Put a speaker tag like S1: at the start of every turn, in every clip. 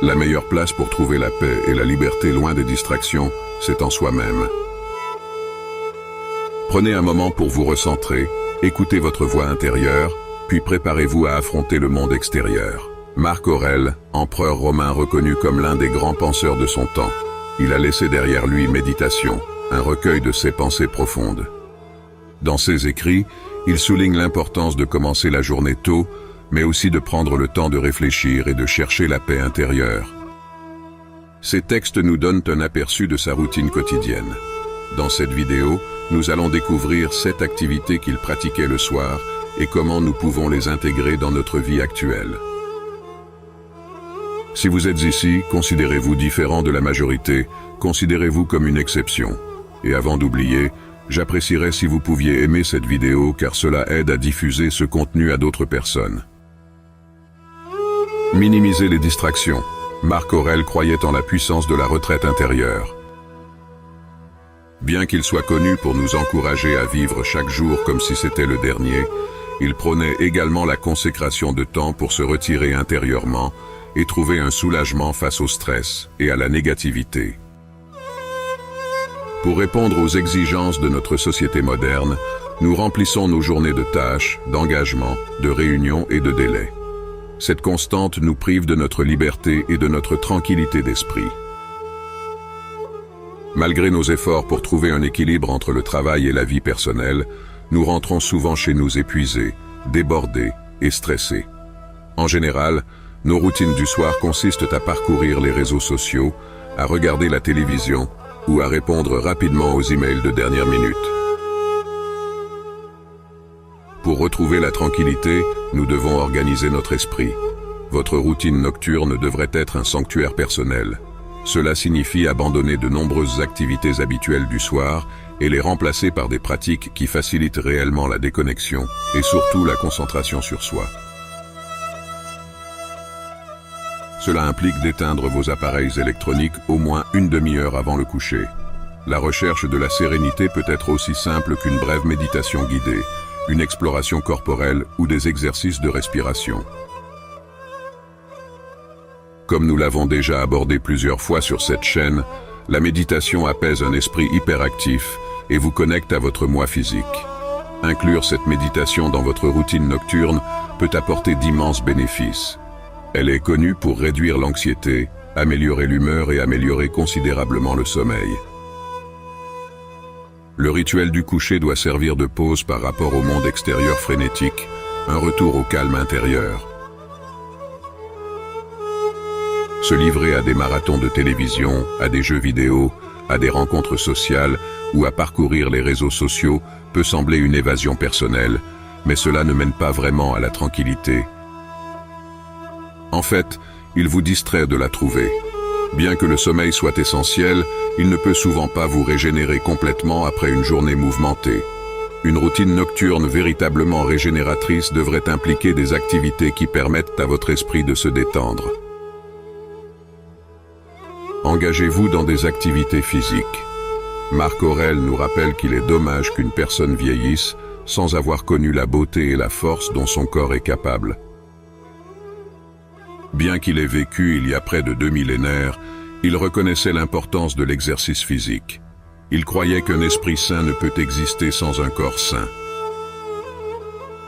S1: La meilleure place pour trouver la paix et la liberté loin des distractions, c'est en soi-même. Prenez un moment pour vous recentrer, écoutez votre voix intérieure, puis préparez-vous à affronter le monde extérieur. Marc Aurèle, empereur romain reconnu comme l'un des grands penseurs de son temps. Il a laissé derrière lui Méditation, un recueil de ses pensées profondes. Dans ses écrits, il souligne l'importance de commencer la journée tôt, mais aussi de prendre le temps de réfléchir et de chercher la paix intérieure. Ces textes nous donnent un aperçu de sa routine quotidienne. Dans cette vidéo, nous allons découvrir 7 activités qu'il pratiquait le soir et comment nous pouvons les intégrer dans notre vie actuelle. Si vous êtes ici, considérez-vous différent de la majorité, considérez-vous comme une exception. Et avant d'oublier, j'apprécierais si vous pouviez aimer cette vidéo car cela aide à diffuser ce contenu à d'autres personnes. Minimiser les distractions. Marc Aurèle croyait en la puissance de la retraite intérieure. Bien qu'il soit connu pour nous encourager à vivre chaque jour comme si c'était le dernier, il prônait également la consécration de temps pour se retirer intérieurement et trouver un soulagement face au stress et à la négativité. Pour répondre aux exigences de notre société moderne, nous remplissons nos journées de tâches, d'engagements, de réunions et de délais. Cette constante nous prive de notre liberté et de notre tranquillité d'esprit. Malgré nos efforts pour trouver un équilibre entre le travail et la vie personnelle, nous rentrons souvent chez nous épuisés, débordés et stressés. En général, nos routines du soir consistent à parcourir les réseaux sociaux, à regarder la télévision ou à répondre rapidement aux emails de dernière minute. Pour retrouver la tranquillité, nous devons organiser notre esprit. Votre routine nocturne devrait être un sanctuaire personnel. Cela signifie abandonner de nombreuses activités habituelles du soir et les remplacer par des pratiques qui facilitent réellement la déconnexion et surtout la concentration sur soi. Cela implique d'éteindre vos appareils électroniques au moins une demi-heure avant le coucher. La recherche de la sérénité peut être aussi simple qu'une brève méditation guidée, une exploration corporelle ou des exercices de respiration. Comme nous l'avons déjà abordé plusieurs fois sur cette chaîne, la méditation apaise un esprit hyperactif et vous connecte à votre moi physique. Inclure cette méditation dans votre routine nocturne peut apporter d'immenses bénéfices. Elle est connue pour réduire l'anxiété, améliorer l'humeur et améliorer considérablement le sommeil. Le rituel du coucher doit servir de pause par rapport au monde extérieur frénétique, un retour au calme intérieur. Se livrer à des marathons de télévision, à des jeux vidéo, à des rencontres sociales ou à parcourir les réseaux sociaux peut sembler une évasion personnelle, mais cela ne mène pas vraiment à la tranquillité. En fait, il vous distrait de la trouver. Bien que le sommeil soit essentiel, il ne peut souvent pas vous régénérer complètement après une journée mouvementée. Une routine nocturne véritablement régénératrice devrait impliquer des activités qui permettent à votre esprit de se détendre. Engagez-vous dans des activités physiques. Marc Aurèle nous rappelle qu'il est dommage qu'une personne vieillisse sans avoir connu la beauté et la force dont son corps est capable. Bien qu'il ait vécu il y a près de 2 millénaires, il reconnaissait l'importance de l'exercice physique. Il croyait qu'un esprit sain ne peut exister sans un corps sain.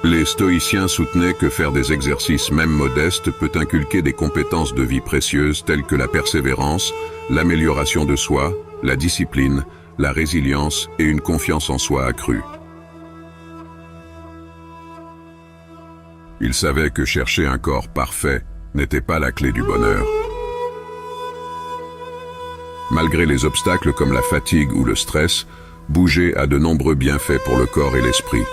S1: Les stoïciens soutenaient que faire des exercices même modestes peut inculquer des compétences de vie précieuses telles que la persévérance, l'amélioration de soi, la discipline, la résilience et une confiance en soi accrue. Il savait que chercher un corps parfait n'était pas la clé du bonheur. Malgré les obstacles comme la fatigue ou le stress, bouger a de nombreux bienfaits pour le corps et l'esprit.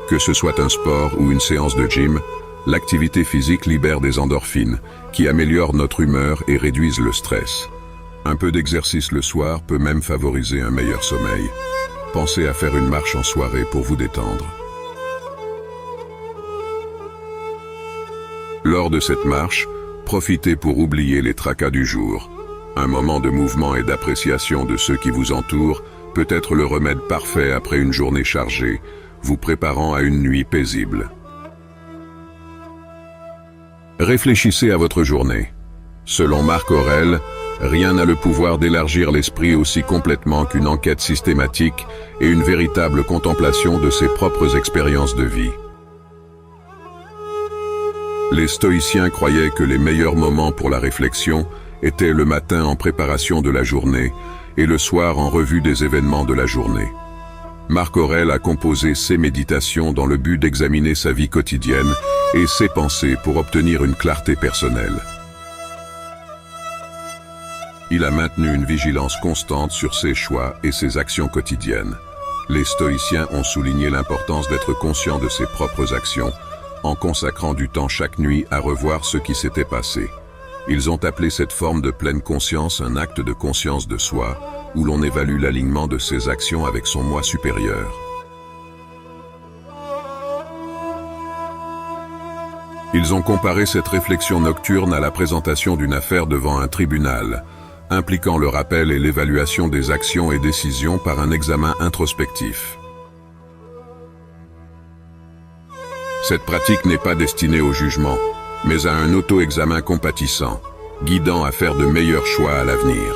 S1: Que ce soit un sport ou une séance de gym, l'activité physique libère des endorphines, qui améliorent notre humeur et réduisent le stress. Un peu d'exercice le soir peut même favoriser un meilleur sommeil. Pensez à faire une marche en soirée pour vous détendre. Lors de cette marche, profitez pour oublier les tracas du jour. Un moment de mouvement et d'appréciation de ceux qui vous entourent peut être le remède parfait après une journée chargée, vous préparant à une nuit paisible. Réfléchissez à votre journée. Selon Marc Aurèle, rien n'a le pouvoir d'élargir l'esprit aussi complètement qu'une enquête systématique et une véritable contemplation de ses propres expériences de vie. Les stoïciens croyaient que les meilleurs moments pour la réflexion étaient le matin en préparation de la journée et le soir en revue des événements de la journée. Marc Aurèle a composé ses méditations dans le but d'examiner sa vie quotidienne et ses pensées pour obtenir une clarté personnelle. Il a maintenu une vigilance constante sur ses choix et ses actions quotidiennes. Les stoïciens ont souligné l'importance d'être conscient de ses propres actions, en consacrant du temps chaque nuit à revoir ce qui s'était passé. Ils ont appelé cette forme de pleine conscience un acte de conscience de soi, où l'on évalue l'alignement de ses actions avec son moi supérieur. Ils ont comparé cette réflexion nocturne à la présentation d'une affaire devant un tribunal, impliquant le rappel et l'évaluation des actions et décisions par un examen introspectif. Cette pratique n'est pas destinée au jugement, mais à un auto-examen compatissant, guidant à faire de meilleurs choix à l'avenir.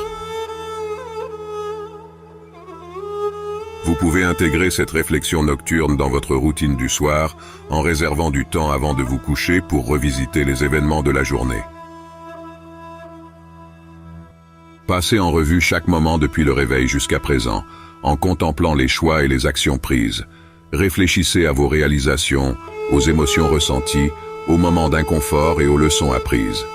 S1: Vous pouvez intégrer cette réflexion nocturne dans votre routine du soir en réservant du temps avant de vous coucher pour revisiter les événements de la journée. Passez en revue chaque moment depuis le réveil jusqu'à présent, en contemplant les choix et les actions prises. Réfléchissez à vos réalisations, aux émotions ressenties, aux moments d'inconfort et aux leçons apprises.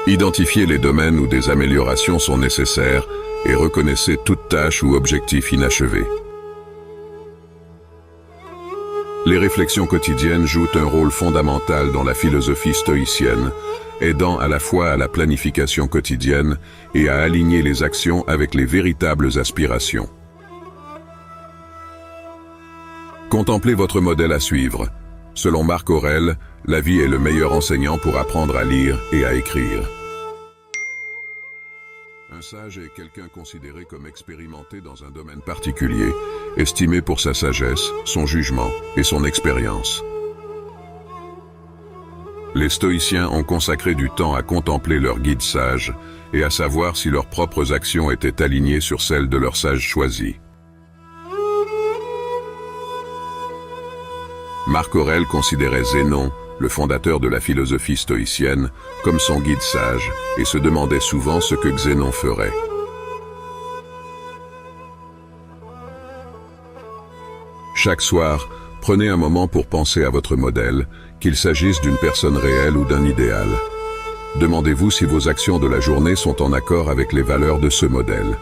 S1: Identifiez les domaines où des améliorations sont nécessaires et reconnaissez toute tâche ou objectif inachevé. Les réflexions quotidiennes jouent un rôle fondamental dans la philosophie stoïcienne, aidant à la fois à la planification quotidienne et à aligner les actions avec les véritables aspirations. Contemplez votre modèle à suivre. Selon Marc Aurèle, la vie est le meilleur enseignant pour apprendre à lire et à écrire. Un sage est quelqu'un considéré comme expérimenté dans un domaine particulier, estimé pour sa sagesse, son jugement et son expérience. Les stoïciens ont consacré du temps à contempler leur guide sage et à savoir si leurs propres actions étaient alignées sur celles de leur sage choisi. Marc Aurèle considérait Zénon, le fondateur de la philosophie stoïcienne, comme son guide sage et se demandait souvent ce que Zénon ferait. Chaque soir, prenez un moment pour penser à votre modèle, qu'il s'agisse d'une personne réelle ou d'un idéal. Demandez-vous si vos actions de la journée sont en accord avec les valeurs de ce modèle.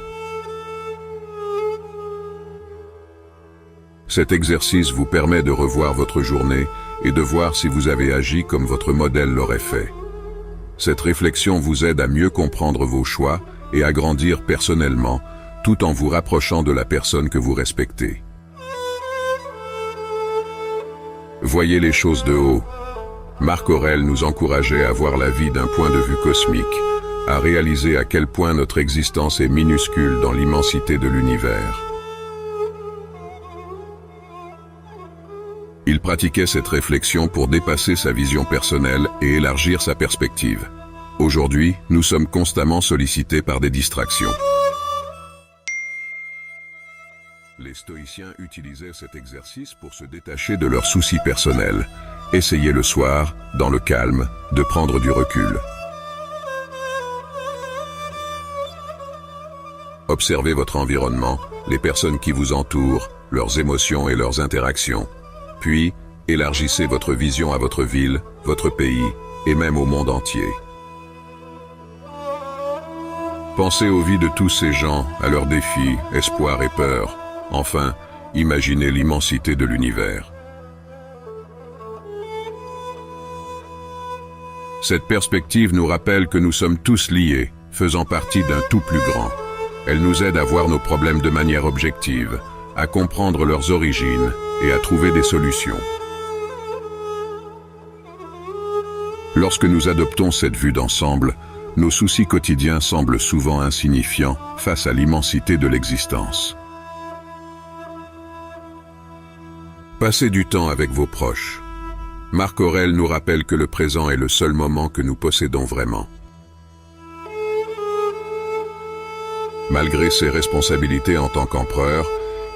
S1: Cet exercice vous permet de revoir votre journée et de voir si vous avez agi comme votre modèle l'aurait fait. Cette réflexion vous aide à mieux comprendre vos choix et à grandir personnellement, tout en vous rapprochant de la personne que vous respectez. Voyez les choses de haut. Marc Aurèle nous encourageait à voir la vie d'un point de vue cosmique, à réaliser à quel point notre existence est minuscule dans l'immensité de l'univers. Il pratiquait cette réflexion pour dépasser sa vision personnelle et élargir sa perspective. Aujourd'hui, nous sommes constamment sollicités par des distractions. Les stoïciens utilisaient cet exercice pour se détacher de leurs soucis personnels. Essayez le soir, dans le calme, de prendre du recul. Observez votre environnement, les personnes qui vous entourent, leurs émotions et leurs interactions. Puis, élargissez votre vision à votre ville, votre pays et même au monde entier. Pensez aux vies de tous ces gens, à leurs défis, espoirs et peurs. Enfin, imaginez l'immensité de l'univers. Cette perspective nous rappelle que nous sommes tous liés, faisant partie d'un tout plus grand. Elle nous aide à voir nos problèmes de manière objective, à comprendre leurs origines et à trouver des solutions. Lorsque nous adoptons cette vue d'ensemble, nos soucis quotidiens semblent souvent insignifiants face à l'immensité de l'existence. Passez du temps avec vos proches. Marc Aurèle nous rappelle que le présent est le seul moment que nous possédons vraiment. Malgré ses responsabilités en tant qu'empereur,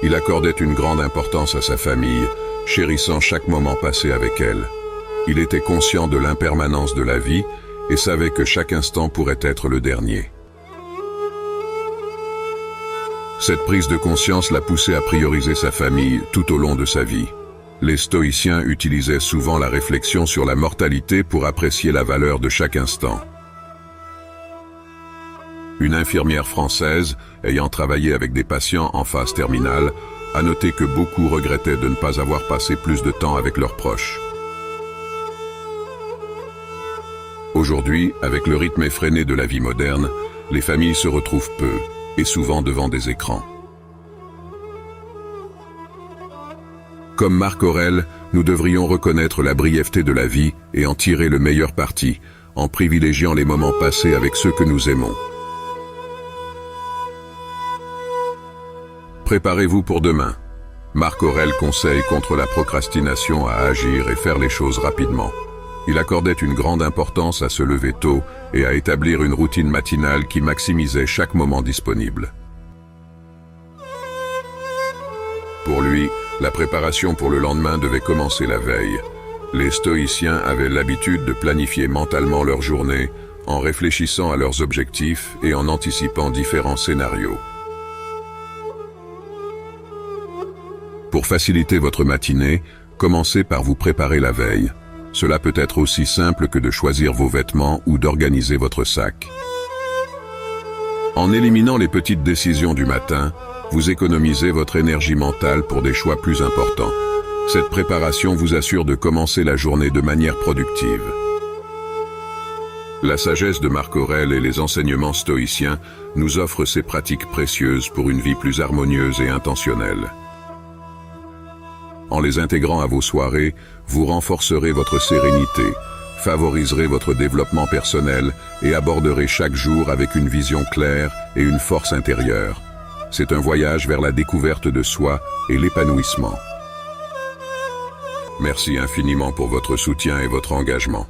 S1: il accordait une grande importance à sa famille, chérissant chaque moment passé avec elle. Il était conscient de l'impermanence de la vie et savait que chaque instant pourrait être le dernier. Cette prise de conscience l'a poussé à prioriser sa famille tout au long de sa vie. Les stoïciens utilisaient souvent la réflexion sur la mortalité pour apprécier la valeur de chaque instant. Une infirmière française, ayant travaillé avec des patients en phase terminale, a noté que beaucoup regrettaient de ne pas avoir passé plus de temps avec leurs proches. Aujourd'hui, avec le rythme effréné de la vie moderne, les familles se retrouvent peu, et souvent devant des écrans. Comme Marc Aurèle, nous devrions reconnaître la brièveté de la vie et en tirer le meilleur parti, en privilégiant les moments passés avec ceux que nous aimons. Préparez-vous pour demain. Marc Aurèle conseille contre la procrastination à agir et faire les choses rapidement. Il accordait une grande importance à se lever tôt et à établir une routine matinale qui maximisait chaque moment disponible. Pour lui, la préparation pour le lendemain devait commencer la veille. Les stoïciens avaient l'habitude de planifier mentalement leur journée en réfléchissant à leurs objectifs et en anticipant différents scénarios. Pour faciliter votre matinée, commencez par vous préparer la veille. Cela peut être aussi simple que de choisir vos vêtements ou d'organiser votre sac. En éliminant les petites décisions du matin, vous économisez votre énergie mentale pour des choix plus importants. Cette préparation vous assure de commencer la journée de manière productive. La sagesse de Marc Aurèle et les enseignements stoïciens nous offrent ces pratiques précieuses pour une vie plus harmonieuse et intentionnelle. En les intégrant à vos soirées, vous renforcerez votre sérénité, favoriserez votre développement personnel et aborderez chaque jour avec une vision claire et une force intérieure. C'est un voyage vers la découverte de soi et l'épanouissement. Merci infiniment pour votre soutien et votre engagement.